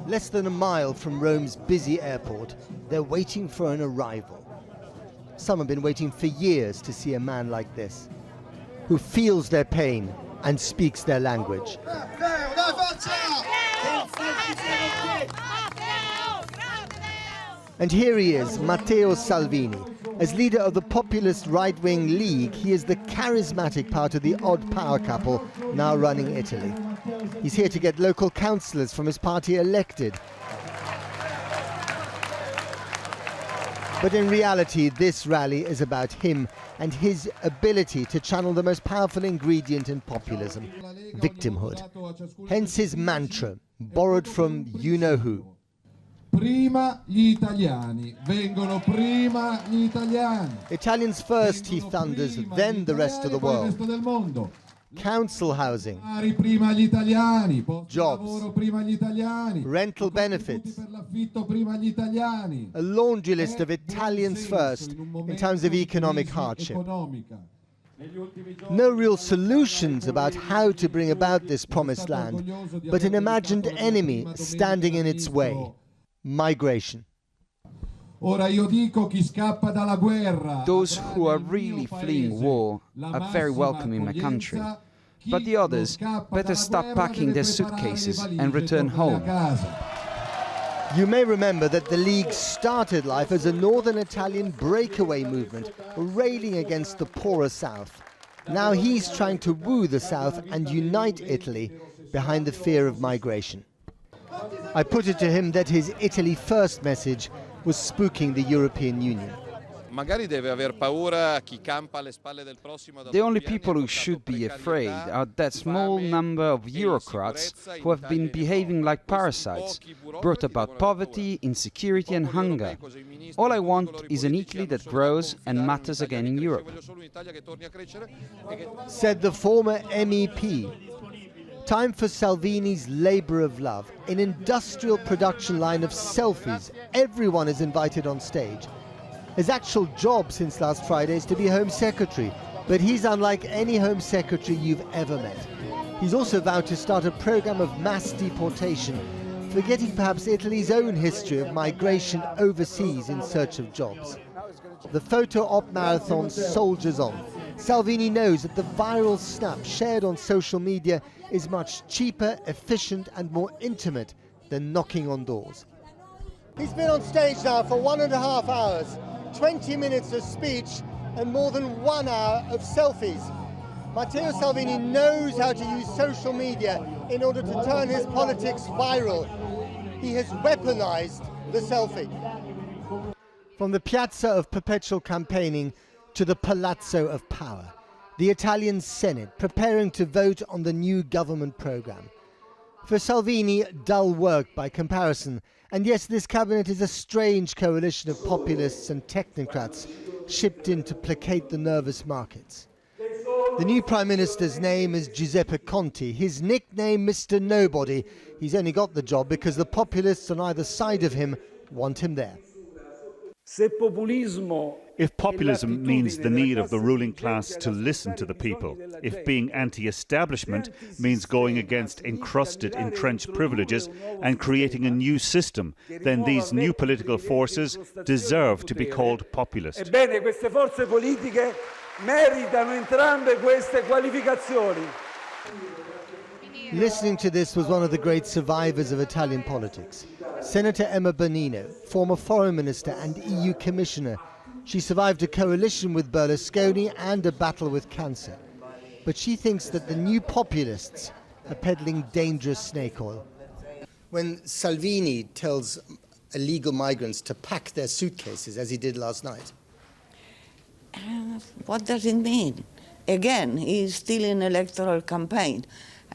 Less than a mile from Rome's busy airport, they're waiting for an arrival. Some have been waiting for years to see a man like this, who feels their pain and speaks their language. And here he is, Matteo Salvini. As leader of the populist right-wing League, he is the charismatic part of the odd power couple now running Italy. He's here to get local councillors from his party elected. But in reality, this rally is about him and his ability to channel the most powerful ingredient in populism, victimhood. Hence his mantra, borrowed from you-know-who. Prima gli italiani, vengono prima gli italiani. Italians first, he thunders, then the rest of the world. Council housing, jobs, rental benefits, a laundry list of Italians first in times of economic hardship. No real solutions about how to bring about this promised land, but an imagined enemy standing in its way. Migration. Those who are really fleeing war are very welcome in my country, but the others better start packing their suitcases and return home. You may remember that the League started life as a northern Italian breakaway movement, railing against the poorer south. Now he's trying to woo the south and unite Italy behind the fear of migration. I put it to him that his Italy First message was spooking the European Union. The only people who should be afraid are that small number of Eurocrats who have been behaving like parasites, brought about poverty, insecurity and hunger. All I want is an Italy that grows and matters again in Europe. Said the former MEP. Time for Salvini's labour of love, an industrial production line of selfies. Everyone is invited on stage. His actual job since last Friday is to be Home Secretary, but he's unlike any Home Secretary you've ever met. He's also vowed to start a programme of mass deportation, forgetting perhaps Italy's own history of migration overseas in search of jobs. The photo op marathon soldiers on. Salvini knows that the viral snap shared on social media is much cheaper, efficient and more intimate than knocking on doors. He's been on stage now for 1.5 hours, 20 minutes of speech and more than 1 hour of selfies. Matteo Salvini knows how to use social media in order to turn his politics viral. He has weaponized the selfie. From the piazza of perpetual campaigning to the palazzo of power, the Italian Senate preparing to vote on the new government programme. For Salvini, dull work by comparison. And yes, this cabinet is a strange coalition of populists and technocrats shipped in to placate the nervous markets. The new Prime Minister's name is Giuseppe Conte. His nickname, Mr. Nobody. He's only got the job because the populists on either side of him want him there. If populism means the need of the ruling class to listen to the people, if being anti-establishment means going against encrusted, entrenched privileges and creating a new system, then these new political forces deserve to be called populist. Ebbene, queste forze politiche meritano entrambe queste qualificazioni. Listening to this was one of the great survivors of Italian politics. Senator Emma Bonino, former foreign minister and EU commissioner. She survived a coalition with Berlusconi and a battle with cancer. But she thinks that the new populists are peddling dangerous snake oil. When Salvini tells illegal migrants to pack their suitcases, as he did last night. What does it mean? Again, he's still in electoral campaign.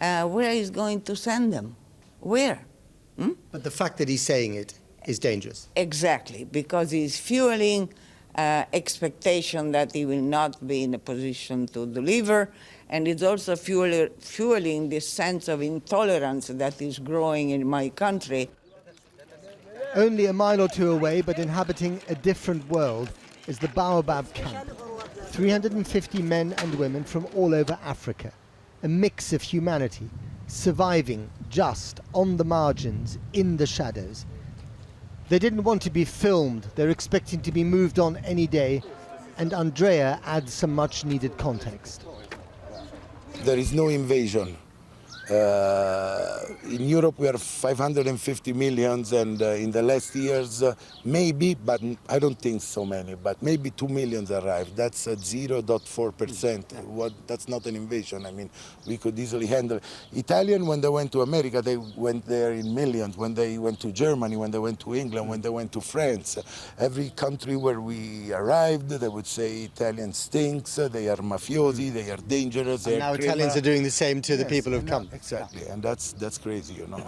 Where is going to send them? Where? But the fact that he's saying it is dangerous. Exactly, because he's fueling expectation that he will not be in a position to deliver, and it's also fueling this sense of intolerance that is growing in my country. Only a mile or two away, but inhabiting a different world, is the Baobab camp. 350 men and women from all over Africa. A mix of humanity, surviving just on the margins, in the shadows. They didn't want to be filmed, they're expecting to be moved on any day, and Andrea adds some much needed context. There is no invasion. In Europe we are 550 million, and in the last years maybe, but I don't think so many, but maybe 2 million arrived. That's 0.4%. That's not an invasion. I mean, we could easily handle it. Italian, when they went to America, they went there in millions. When they went to Germany, when they went to England, when they went to France, every country where we arrived, they would say Italian stinks, they are mafiosi, they are dangerous. And now Italians are doing the same to the people who've come. Exactly, and that's crazy, you know.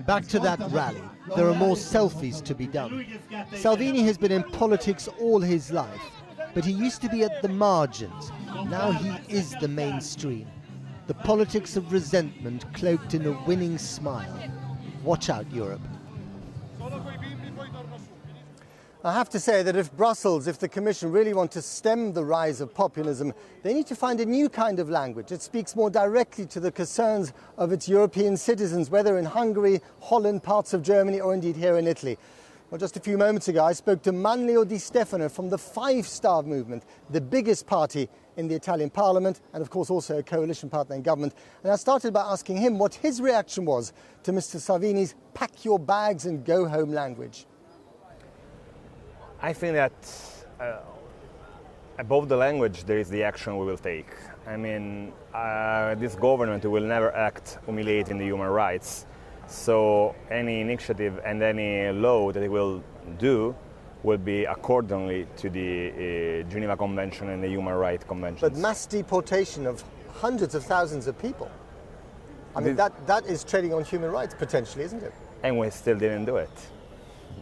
Back to that rally. There are more selfies to be done. Salvini has been in politics all his life, but he used to be at the margins. Now he is the mainstream. The politics of resentment cloaked in a winning smile. Watch out, Europe. I have to say that if Brussels, if the Commission really want to stem the rise of populism, they need to find a new kind of language that speaks more directly to the concerns of its European citizens, whether in Hungary, Holland, parts of Germany, or indeed here in Italy. Well, just a few moments ago, I spoke to Manlio Di Stefano from the Five Star Movement, the biggest party in the Italian parliament, and of course also a coalition partner in government. And I started by asking him what his reaction was to Mr. Salvini's pack your bags and go home language. I think that above the language there is the action we will take. I mean, this government will never act humiliating the human rights. So any initiative and any law that it will do will be accordingly to the Geneva Convention and the Human Rights Convention. But mass deportation of hundreds of thousands of people, I mean, that is treading on human rights potentially, isn't it? And we still didn't do it.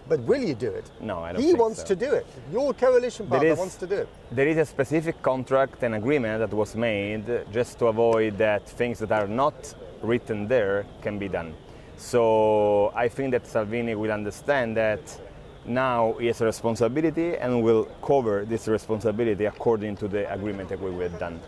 But will you do it? No, I don't think so. He wants to do it. Your coalition partner wants to do it. There is a specific contract and agreement that was made just to avoid that things that are not written there can be done. So I think that Salvini will understand that now he has a responsibility and will cover this responsibility according to the agreement that we have done.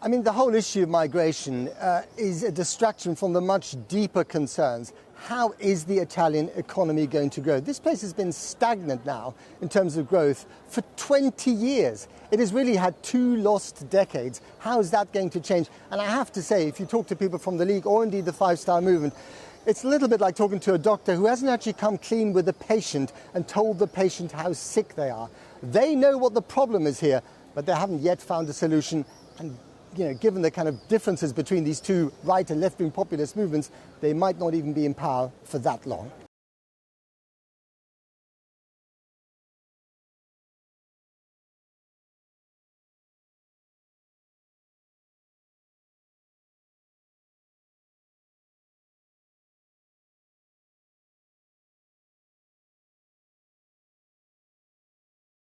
I mean, the whole issue of migration is a distraction from the much deeper concerns. How is the Italian economy going to grow? This place has been stagnant now in terms of growth for 20 years. It has really had 2 lost decades. How is that going to change? And I have to say, if you talk to people from the League or indeed the Five Star Movement, it's a little bit like talking to a doctor who hasn't actually come clean with the patient and told the patient how sick they are. They know what the problem is here, but they haven't yet found a solution. And you know, given the kind of differences between these two right and left-wing populist movements, they might not even be in power for that long.